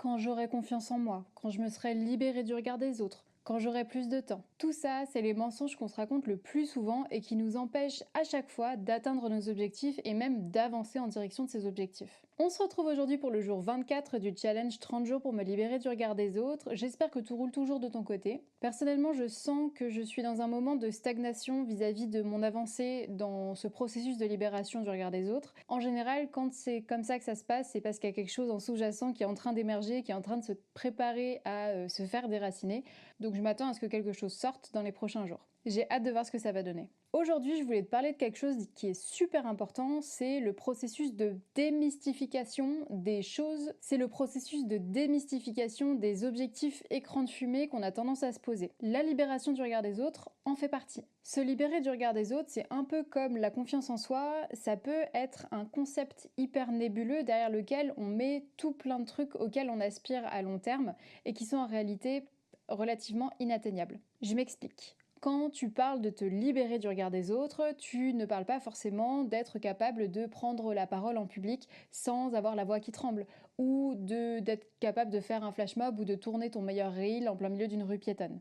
quand j'aurai confiance en moi, quand je me serai libérée du regard des autres, quand j'aurai plus de temps. Tout ça, c'est les mensonges qu'on se raconte le plus souvent et qui nous empêchent à chaque fois d'atteindre nos objectifs et même d'avancer en direction de ces objectifs. On se retrouve aujourd'hui pour le jour 24 du challenge 30 jours pour me libérer du regard des autres. J'espère que tout roule toujours de ton côté. Personnellement, je sens que je suis dans un moment de stagnation vis-à-vis de mon avancée dans ce processus de libération du regard des autres. En général, quand c'est comme ça que ça se passe, c'est parce qu'il y a quelque chose en sous-jacent qui est en train d'émerger, qui est en train de se préparer à se faire déraciner. Donc je m'attends à ce que quelque chose sorte dans les prochains jours. J'ai hâte de voir ce que ça va donner. Aujourd'hui, je voulais te parler de quelque chose qui est super important, c'est le processus de démystification des choses, c'est le processus de démystification des objectifs écran de fumée qu'on a tendance à se poser. La libération du regard des autres en fait partie. Se libérer du regard des autres, c'est un peu comme la confiance en soi, ça peut être un concept hyper nébuleux derrière lequel on met tout plein de trucs auxquels on aspire à long terme et qui sont en réalité relativement inatteignables. Je m'explique. Quand tu parles de te libérer du regard des autres, tu ne parles pas forcément d'être capable de prendre la parole en public sans avoir la voix qui tremble, ou d'être capable de faire un flash mob ou de tourner ton meilleur reel en plein milieu d'une rue piétonne.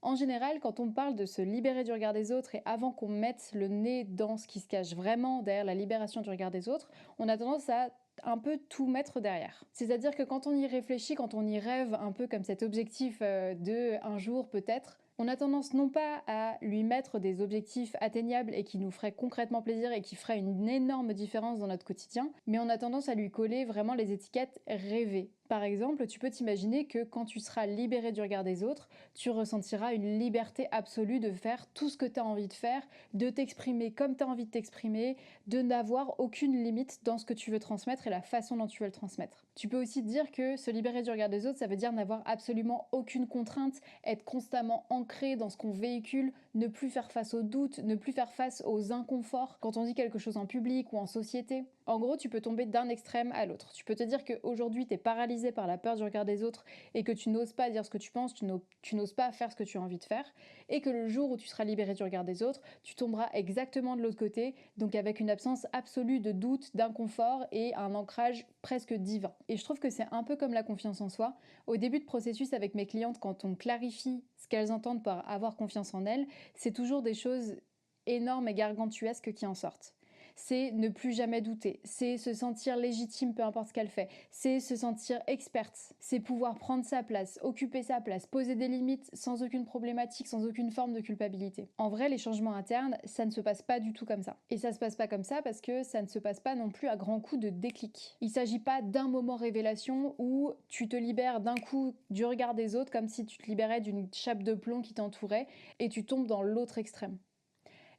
En général, quand on parle de se libérer du regard des autres et avant qu'on mette le nez dans ce qui se cache vraiment derrière la libération du regard des autres, on a tendance à un peu tout mettre derrière. C'est-à-dire que quand on y réfléchit, quand on y rêve un peu comme cet objectif de un jour peut-être, on a tendance non pas à lui mettre des objectifs atteignables et qui nous feraient concrètement plaisir et qui feraient une énorme différence dans notre quotidien, mais on a tendance à lui coller vraiment les étiquettes rêvées. Par exemple, tu peux t'imaginer que quand tu seras libéré du regard des autres, tu ressentiras une liberté absolue de faire tout ce que tu as envie de faire, de t'exprimer comme tu as envie de t'exprimer, de n'avoir aucune limite dans ce que tu veux transmettre et la façon dont tu veux le transmettre. Tu peux aussi te dire que se libérer du regard des autres, ça veut dire n'avoir absolument aucune contrainte, être constamment ancré dans ce qu'on véhicule, ne plus faire face aux doutes, ne plus faire face aux inconforts quand on dit quelque chose en public ou en société. En gros, tu peux tomber d'un extrême à l'autre. Tu peux te dire qu'aujourd'hui, tu es paralysé par la peur du regard des autres et que tu n'oses pas dire ce que tu penses, tu n'oses pas faire ce que tu as envie de faire, et que le jour où tu seras libéré du regard des autres, tu tomberas exactement de l'autre côté, donc avec une absence absolue de doute, d'inconfort et un ancrage presque divin. Et je trouve que c'est un peu comme la confiance en soi. Au début de processus avec mes clientes, quand on clarifie ce qu'elles entendent par avoir confiance en elles, c'est toujours des choses énormes et gargantuesques qui en sortent. C'est ne plus jamais douter, c'est se sentir légitime peu importe ce qu'elle fait, c'est se sentir experte, c'est pouvoir prendre sa place, occuper sa place, poser des limites sans aucune problématique, sans aucune forme de culpabilité. En vrai, les changements internes, ça ne se passe pas du tout comme ça. Et ça se passe pas comme ça parce que ça ne se passe pas non plus à grands coups de déclic. Il s'agit pas d'un moment révélation où tu te libères d'un coup du regard des autres comme si tu te libérais d'une chape de plomb qui t'entourait et tu tombes dans l'autre extrême.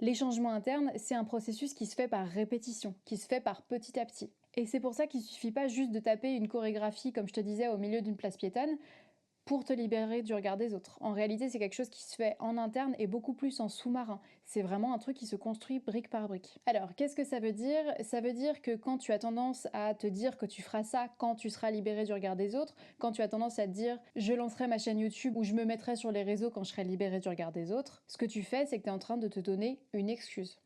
Les changements internes, c'est un processus qui se fait par répétition, qui se fait par petit à petit. Et c'est pour ça qu'il suffit pas juste de taper une chorégraphie, comme je te disais, au milieu d'une place piétonne, pour te libérer du regard des autres. En réalité, c'est quelque chose qui se fait en interne et beaucoup plus en sous-marin. C'est vraiment un truc qui se construit brique par brique. Alors, qu'est-ce que ça veut dire? Ça veut dire que quand tu as tendance à te dire que tu feras ça quand tu seras libéré du regard des autres, quand tu as tendance à te dire je lancerai ma chaîne YouTube ou je me mettrai sur les réseaux quand je serai libéré du regard des autres, ce que tu fais, c'est que tu es en train de te donner une excuse.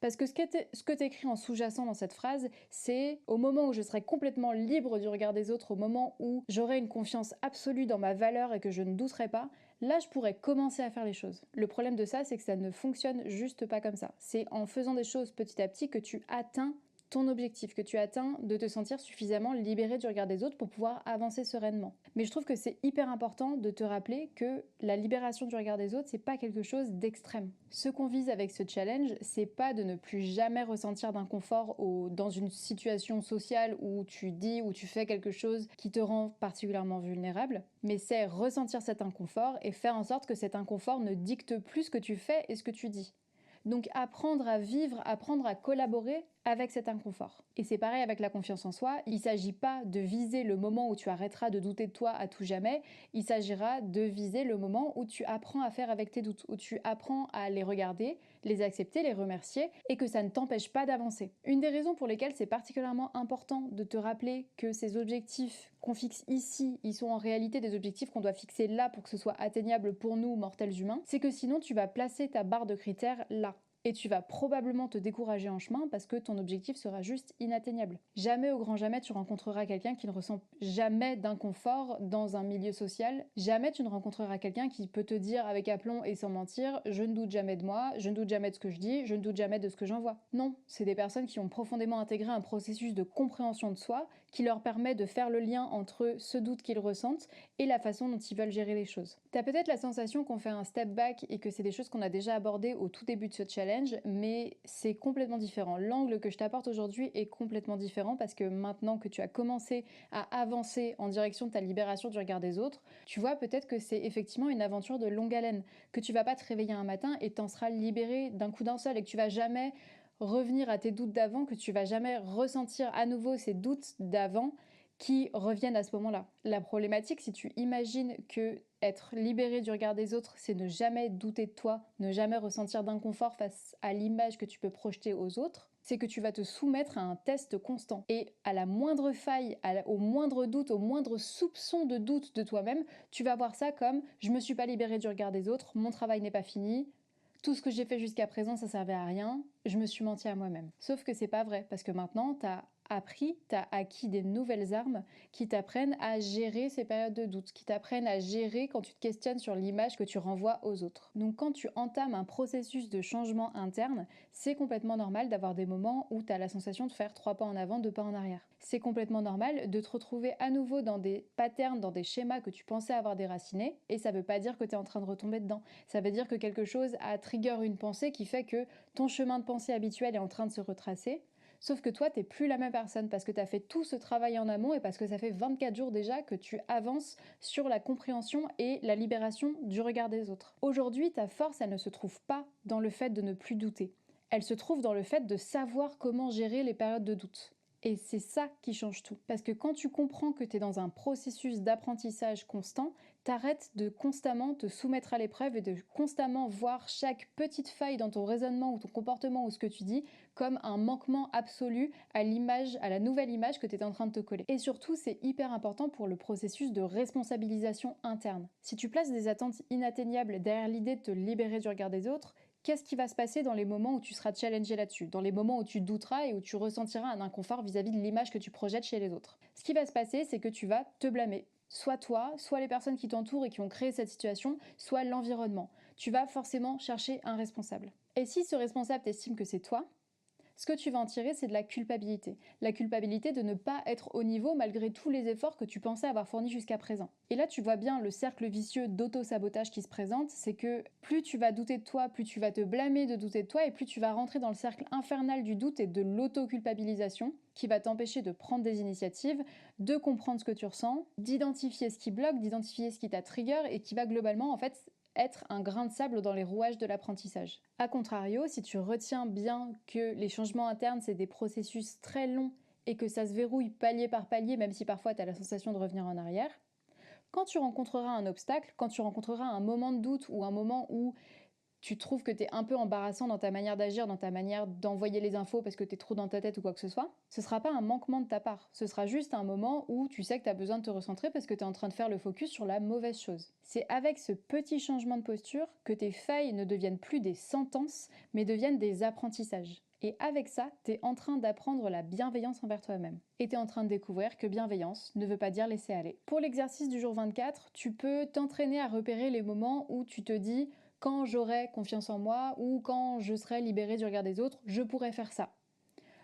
Parce que ce que t'écris en sous-jacent dans cette phrase, c'est au moment où je serai complètement libre du regard des autres, au moment où j'aurai une confiance absolue dans ma valeur et que je ne douterai pas, là je pourrais commencer à faire les choses. Le problème de ça, c'est que ça ne fonctionne juste pas comme ça. C'est en faisant des choses petit à petit que tu atteins ton objectif, que tu atteins de te sentir suffisamment libéré du regard des autres pour pouvoir avancer sereinement. Mais je trouve que c'est hyper important de te rappeler que la libération du regard des autres, c'est pas quelque chose d'extrême. Ce qu'on vise avec ce challenge, c'est pas de ne plus jamais ressentir d'inconfort dans une situation sociale où tu dis ou tu fais quelque chose qui te rend particulièrement vulnérable, mais c'est ressentir cet inconfort et faire en sorte que cet inconfort ne dicte plus ce que tu fais et ce que tu dis. Donc apprendre à vivre, apprendre à collaborer avec cet inconfort. Et c'est pareil avec la confiance en soi, il ne s'agit pas de viser le moment où tu arrêteras de douter de toi à tout jamais, il s'agira de viser le moment où tu apprends à faire avec tes doutes, où tu apprends à les regarder, les accepter, les remercier, et que ça ne t'empêche pas d'avancer. Une des raisons pour lesquelles c'est particulièrement important de te rappeler que ces objectifs qu'on fixe ici, ils sont en réalité des objectifs qu'on doit fixer là pour que ce soit atteignable pour nous, mortels humains, c'est que sinon tu vas placer ta barre de critères là. Et tu vas probablement te décourager en chemin parce que ton objectif sera juste inatteignable. Jamais au grand jamais tu rencontreras quelqu'un qui ne ressent jamais d'inconfort dans un milieu social. Jamais tu ne rencontreras quelqu'un qui peut te dire avec aplomb et sans mentir: je ne doute jamais de moi, je ne doute jamais de ce que je dis, je ne doute jamais de ce que j'envoie. Non, c'est des personnes qui ont profondément intégré un processus de compréhension de soi qui leur permet de faire le lien entre ce doute qu'ils ressentent et la façon dont ils veulent gérer les choses. T'as peut-être la sensation qu'on fait un step back et que c'est des choses qu'on a déjà abordées au tout début de ce challenge, mais c'est complètement différent. L'angle que je t'apporte aujourd'hui est complètement différent parce que maintenant que tu as commencé à avancer en direction de ta libération du regard des autres, tu vois peut-être que c'est effectivement une aventure de longue haleine, que tu vas pas te réveiller un matin et t'en seras libéré d'un coup d'un seul et que tu vas jamais revenir à tes doutes d'avant, que tu vas jamais ressentir à nouveau ces doutes d'avant qui reviennent à ce moment-là. La problématique, si tu imagines que être libéré du regard des autres, c'est ne jamais douter de toi, ne jamais ressentir d'inconfort face à l'image que tu peux projeter aux autres, c'est que tu vas te soumettre à un test constant. Et à la moindre faille, au moindre doute, au moindre soupçon de doute de toi-même, tu vas voir ça comme: je me suis pas libéré du regard des autres, mon travail n'est pas fini, tout ce que j'ai fait jusqu'à présent, ça servait à rien, je me suis menti à moi-même. Sauf que c'est pas vrai, parce que maintenant, t'as acquis des nouvelles armes qui t'apprennent à gérer ces périodes de doute, qui t'apprennent à gérer quand tu te questionnes sur l'image que tu renvoies aux autres. Donc quand tu entames un processus de changement interne, c'est complètement normal d'avoir des moments où tu as la sensation de faire 3 pas en avant, 2 pas en arrière. C'est complètement normal de te retrouver à nouveau dans des patterns, dans des schémas que tu pensais avoir déracinés, et ça veut pas dire que tu es en train de retomber dedans. Ça veut dire que quelque chose a trigger une pensée qui fait que ton chemin de pensée habituel est en train de se retracer. Sauf que toi, t'es plus la même personne parce que tu as fait tout ce travail en amont et parce que ça fait 24 jours déjà que tu avances sur la compréhension et la libération du regard des autres. Aujourd'hui, ta force, elle ne se trouve pas dans le fait de ne plus douter. Elle se trouve dans le fait de savoir comment gérer les périodes de doute. Et c'est ça qui change tout. Parce que quand tu comprends que tu es dans un processus d'apprentissage constant, t'arrêtes de constamment te soumettre à l'épreuve et de constamment voir chaque petite faille dans ton raisonnement ou ton comportement ou ce que tu dis comme un manquement absolu à l'image, à la nouvelle image que tu es en train de te coller. Et surtout, c'est hyper important pour le processus de responsabilisation interne. Si tu places des attentes inatteignables derrière l'idée de te libérer du regard des autres, qu'est-ce qui va se passer dans les moments où tu seras challengé là-dessus, dans les moments où tu douteras et où tu ressentiras un inconfort vis-à-vis de l'image que tu projettes chez les autres? Ce qui va se passer, c'est que tu vas te blâmer. Soit toi, soit les personnes qui t'entourent et qui ont créé cette situation, soit l'environnement. Tu vas forcément chercher un responsable. Et si ce responsable t'estime que c'est toi, ce que tu vas en tirer, c'est de la culpabilité. La culpabilité de ne pas être au niveau malgré tous les efforts que tu pensais avoir fournis jusqu'à présent. Et là, tu vois bien le cercle vicieux d'auto-sabotage qui se présente, c'est que plus tu vas douter de toi, plus tu vas te blâmer de douter de toi, et plus tu vas rentrer dans le cercle infernal du doute et de l'auto-culpabilisation, qui va t'empêcher de prendre des initiatives, de comprendre ce que tu ressens, d'identifier ce qui bloque, d'identifier ce qui t'a trigger, et qui va globalement, en fait, être un grain de sable dans les rouages de l'apprentissage. A contrario, si tu retiens bien que les changements internes, c'est des processus très longs et que ça se verrouille palier par palier, même si parfois tu as la sensation de revenir en arrière, quand tu rencontreras un obstacle, quand tu rencontreras un moment de doute ou un moment où tu trouves que tu es un peu embarrassant dans ta manière d'agir, dans ta manière d'envoyer les infos parce que tu es trop dans ta tête ou quoi que ce soit, ce sera pas un manquement de ta part. Ce sera juste un moment où tu sais que tu as besoin de te recentrer parce que tu es en train de faire le focus sur la mauvaise chose. C'est avec ce petit changement de posture que tes failles ne deviennent plus des sentences, mais deviennent des apprentissages. Et avec ça, tu es en train d'apprendre la bienveillance envers toi-même. Et tu es en train de découvrir que bienveillance ne veut pas dire laisser aller. Pour l'exercice du jour 24, tu peux t'entraîner à repérer les moments où tu te dis: quand j'aurai confiance en moi ou quand je serai libérée du regard des autres, je pourrai faire ça.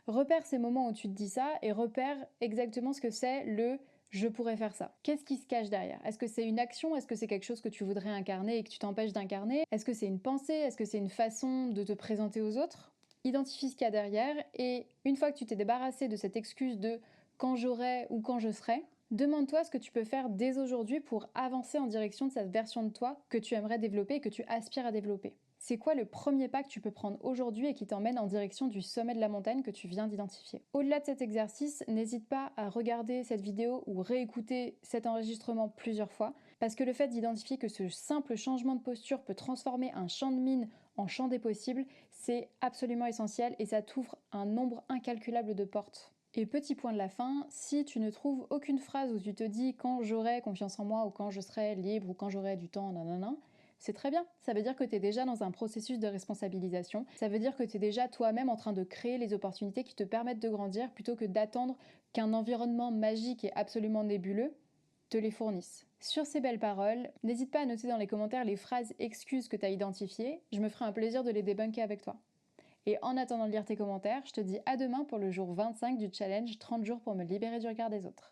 Repère ces moments où tu te dis ça et repère exactement ce que c'est le je pourrais faire ça. Qu'est-ce qui se cache derrière? Est-ce que c'est une action? Est-ce que c'est quelque chose que tu voudrais incarner et que tu t'empêches d'incarner? Est-ce que c'est une pensée? Est-ce que c'est une façon de te présenter aux autres? Identifie ce qu'il y a derrière et une fois que tu t'es débarrassé de cette excuse de quand j'aurai ou quand je serai, demande-toi ce que tu peux faire dès aujourd'hui pour avancer en direction de cette version de toi que tu aimerais développer et que tu aspires à développer. C'est quoi le premier pas que tu peux prendre aujourd'hui et qui t'emmène en direction du sommet de la montagne que tu viens d'identifier? Au-delà de cet exercice, n'hésite pas à regarder cette vidéo ou réécouter cet enregistrement plusieurs fois, parce que le fait d'identifier que ce simple changement de posture peut transformer un champ de mine en champ des possibles, c'est absolument essentiel et ça t'ouvre un nombre incalculable de portes. Et petit point de la fin, si tu ne trouves aucune phrase où tu te dis quand j'aurai confiance en moi ou quand je serai libre ou quand j'aurai du temps, nanana, C'est très bien, ça veut dire que tu es déjà dans un processus de responsabilisation, ça veut dire que tu es déjà toi-même en train de créer les opportunités qui te permettent de grandir plutôt que d'attendre qu'un environnement magique et absolument nébuleux te les fournisse. Sur ces belles paroles, n'hésite pas à noter dans les commentaires les phrases excuses que tu as identifiées, je me ferai un plaisir de les débunker avec toi. Et en attendant de lire tes commentaires, je te dis à demain pour le jour 25 du challenge 30 jours pour me libérer du regard des autres.